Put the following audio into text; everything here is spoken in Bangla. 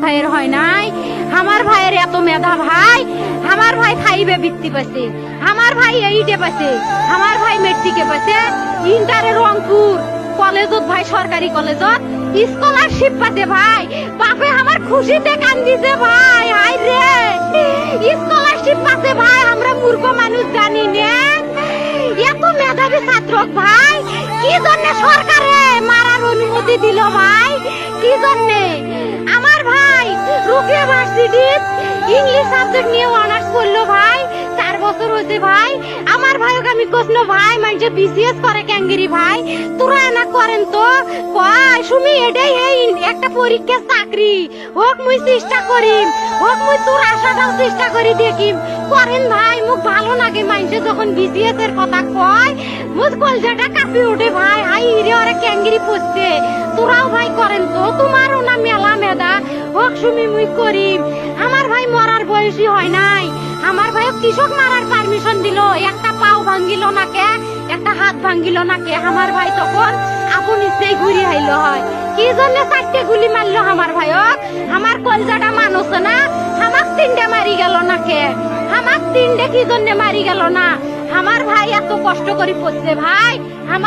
ভাইয়ের হয় নাই। আমার ভাইয়ের এত মেধা ভাই, আমার ভাই 5 বৃত্তি পাইছে, আমার ভাই 8 পাইছে, আমার ভাই মেট্রিকে পাইছে, ইন্টারে রংপুর কলেজত ভাই, সরকারি কলেজত স্কলারশিপ পাতে ভাই। বাপে আমার খুশিতে কান্দিছে ভাই, হাই রে স্কলারশিপ পাতে ভাই। আমরা মূর্খ মানুষ জানি না এত মেধাবী ছাত্র ভাই কি জন্য সরকারে মারার অনুমতি দিল ভাই, কি জন্য? আমার ভাই রুকিয়া ভার্সিটি ইংলিশ সাবজেক্ট নিয়ে অনার্স করলো ভাই, 4 বছর হয়েছে ভাই। আমার ভাইকে আমি কইলো ভাই মানে বিসিএস করে ক্যাঙ্গেরি ভাই, তোরা না করেন তো কয় সুমি এটাই এই একটা পরীক্ষা চাকরি হোক, মুই চেষ্টা করিম, হোক মুই তোর আশাটাও চেষ্টা করি দেখিম। করেন ভাই, মুখ ভালো লাগে মাইন্ডে যখন বিসিএস এর কথা কয়, মুখ কলজাটা কাঁপি ওঠে ভাই, হাই রে ওরা ক্যাঙ্গেরি পড়ছে। তোরাও ভাই করেন তো, তোমারও না মেলা মেধা, হোক সুমি মুই করিম। আমার ভাই মরার বয়সী হয় নাই, আমার ভাই কৃষক মারার পারমিশন দিল, একটা পাও ভাঙ্গিল না কে, একটা হাত ভাঙ্গিল না কে। আমার ভাই তখন আপন ইচ্ছেই ঘুরি আইলো হয়, কি জন্য 4টে গুলি মারলো আমার ভাইক? আমার কলজাটা মানুষ না, আমার 3টে মারি গেল না কে? আমার 3টে কি জন্য মারি গেল না? আমার ভাই এত কষ্ট করে পড়ছে ভাই, আমার